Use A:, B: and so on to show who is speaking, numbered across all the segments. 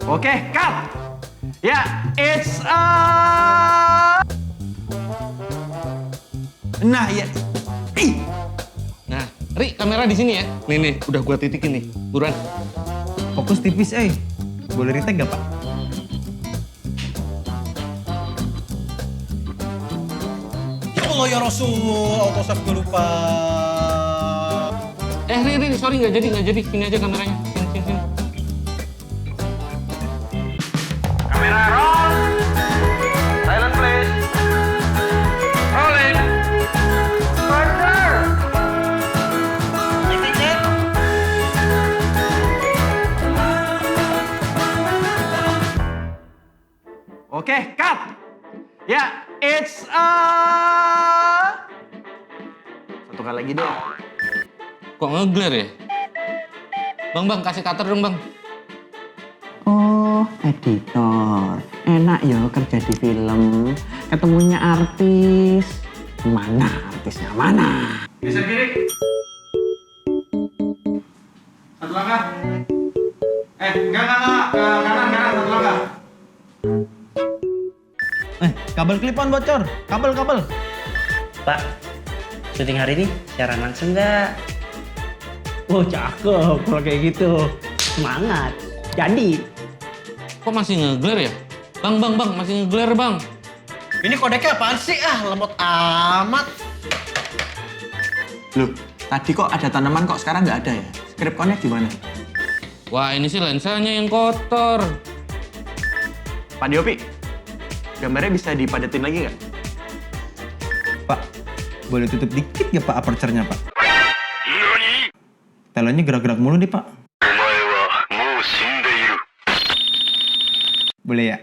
A: Oke, cut. Ya, it's Nah, ya. Ih.
B: Nah, Ri, kamera di sini ya. Nih, udah gua titikin nih. Buruan.
A: Fokus tipis, Boleh retake nggak, Pak?
C: Ya Allah ya Rasul, autosave gue lupa.
B: Ri, sorry nggak jadi. Sini aja kameranya. Sini.
A: Kamera roll. Silent please. Rolling. Partner. Cek. Oke, cut. Ya, it's satu kali lagi dong.
B: Kok ngeglare ya? Bang, kasih cutter dong, Bang.
D: Oh, editor. Enak ya kerja di film. Ketemunya artis. Mana artisnya, mana?
A: Geser kiri. Satu langkah. Enggak. Ke kanan, satu langkah.
C: Kabel clip-on bocor. Kabel.
E: Pak, syuting hari ini siaran langsung nggak? Oh cakep kalau kayak gitu. Semangat. Jadi.
B: Kok masih ngeglare ya? Bang, masih ngeglare, Bang.
C: Ini kodeknya apaan sih? Lemot amat.
A: Loh, tadi kok ada tanaman kok sekarang nggak ada ya? Script connect gimana?
B: Wah, ini sih lensanya yang kotor.
A: Pak Diopi, gambarnya bisa dipadetin lagi nggak?
F: Pak, boleh tutup dikit ya Pak aperture-nya Pak? Telonnya gerak-gerak mulu nih Pak. Boleh ya?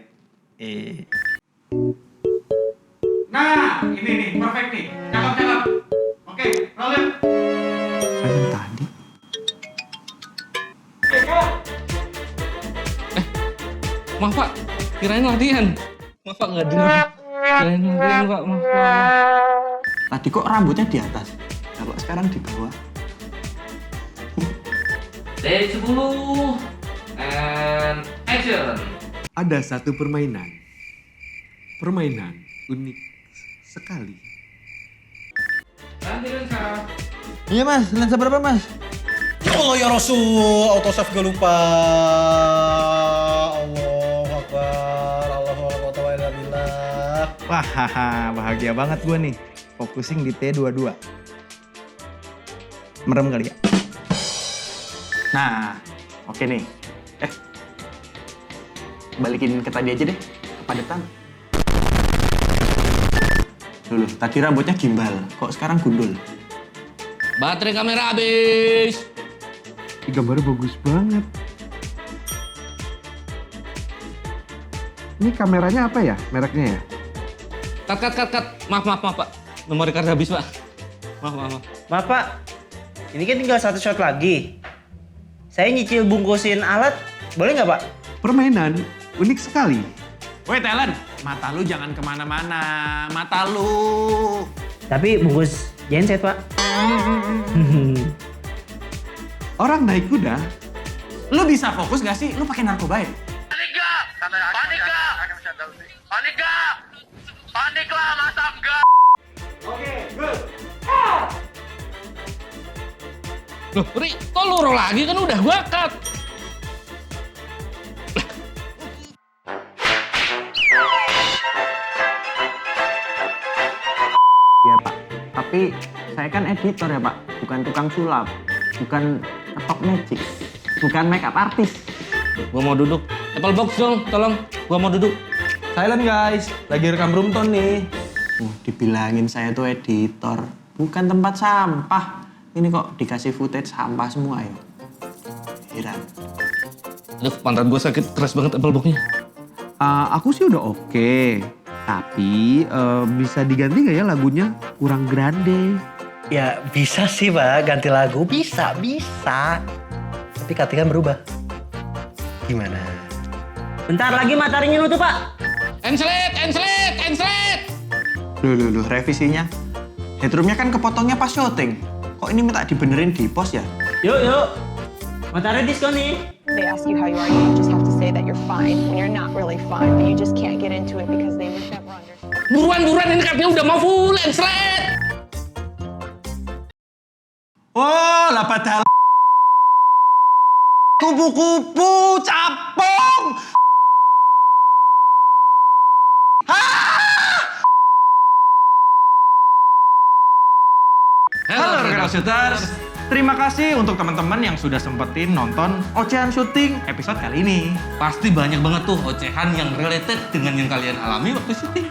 A: Nah, ini nih, perfect nih. Cakep. Oke, rolling.
F: Saya tadi.
A: Oke, cut.
B: Maaf, Pak. Kirain latihan. Maaf, Pak, nggak dengar. Kirain latihan, Pak. Maaf, Pak.
A: Tadi kok rambutnya di atas? Kalau sekarang di bawah.
B: Take 10 and action.
G: Ada satu permainan unik sekali.
B: Ganti lensa.
F: Iya Mas, lensa berapa Mas?
C: Ya Allah ya Rasul, autosave gue lupa. Allahu Akbar, Allahu Akbar, Alhamdulillah.
F: Wah, bahagia banget gue nih. Focusing di T22. Merem kali ya?
A: Nah, oke nih. Balikin ke tadi aja deh, kepadatan. Dulu, tadi rambutnya gimbal, kok sekarang gundul?
B: Baterai kamera habis.
G: Gambarnya bagus banget. Ini kameranya apa ya? Mereknya ya?
B: Cut. Maaf, Pak. Memori card habis, Pak. Maaf.
E: Maaf Pak, ini kan tinggal satu shot lagi. Saya nyicil bungkusin alat, boleh nggak Pak?
G: Permainan unik sekali.
A: Woi, talent, mata lu jangan kemana-mana. Mata lu.
E: Tapi bungkus genset Pak.
G: Orang naik kuda.
A: Lu bisa fokus gak sih? Lu pakai narkoba ya?
B: Loh, Ri, kok lu roll lagi kan udah gua cut.
D: Ya Pak, tapi saya kan editor ya Pak, bukan tukang sulap, bukan top magic, bukan makeup artist.
B: Gua mau duduk. Apple box dong, tolong. Gua mau duduk.
F: Silent guys, lagi rekam room tone nih.
A: Dibilangin saya tuh editor, bukan tempat sampah. Ini kok dikasih footage sampah semua ya? Heran.
B: Aduh, pantat gua sakit keras banget apple box-nya.
G: Aku sih udah oke. Tapi bisa diganti nggak ya lagunya? Kurang grande.
E: Ya bisa sih Pak, ganti lagu. Bisa. Tapi ketika berubah. Gimana? Bentar lagi mataharinya nutup Pak.
B: Enslet.
A: Loh, revisinya. Headroomnya kan kepotongnya pas syuting. Kok ini minta dibenerin di pos ya?
E: Yuk. Matahari diskon nih.
H: They ask you how you are, you just have to say say that you're fine when you're not really fine, but you just can't get into it because they would never understand.
B: Buruan ini kartunya udah mau full and slide.
C: Oh, lah padahal kupu-kupu capung. Halo rekan shooters, terima kasih untuk teman-teman yang sudah sempetin nonton Ocehan Syuting episode kali ini.
B: Pasti banyak banget tuh ocehan yang related dengan yang kalian alami waktu syuting.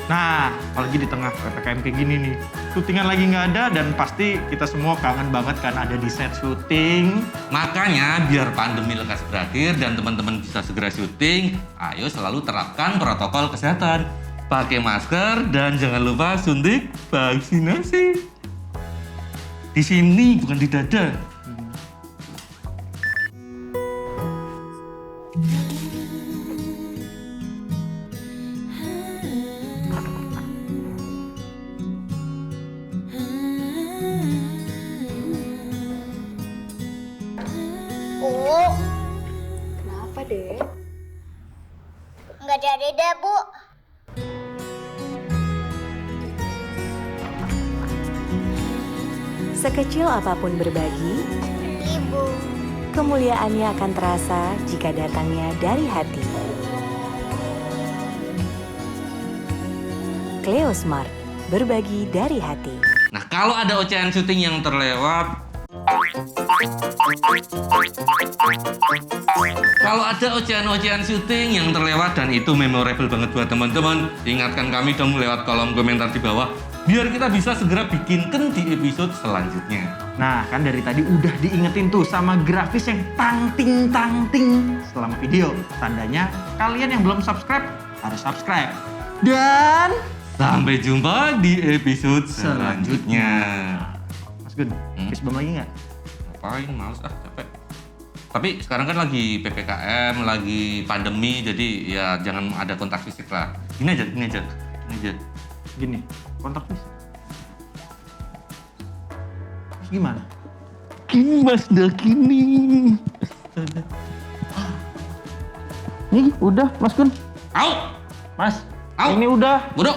C: Nah, apalagi di tengah PPKM kayak gini nih, syutingan lagi nggak ada dan pasti kita semua kangen banget kan ada di set syuting.
B: Makanya biar pandemi lekas berakhir dan teman-teman bisa segera syuting, ayo selalu terapkan protokol kesehatan. Pakai masker dan jangan lupa suntik vaksinasi. Di sini bukan di dada.
I: Bu, kenapa deh? Nggak jadi deh, Bu.
J: Sekecil apapun berbagi,
I: Ibu.
J: kemuliaannya akan terasa jika datangnya dari hati. Cleo Smart, berbagi dari hati.
B: Nah, kalau ada ocehan syuting yang terlewat, dan itu memorable banget buat teman-teman, ingatkan kami dong lewat kolom komentar di bawah, biar kita bisa segera bikinkan di episode selanjutnya.
C: Nah, kan dari tadi udah diingetin tuh sama grafis yang tang-ting selama video. Tandanya kalian yang belum subscribe harus subscribe. Dan
B: Sampai jumpa di episode selanjutnya.
C: Mas Gun, Fishbomb lagi nggak?
B: Ngapain, males capek. Tapi sekarang kan lagi PPKM, lagi pandemi, jadi ya jangan ada kontak fisik lah. Gini aja.
C: Gini, kontak fisik. Terus gimana?
B: Gini mas, gini.
C: Nih, udah Mas Gun.
B: Au!
C: Mas,
B: Au!
C: ini udah.
B: Bodoh!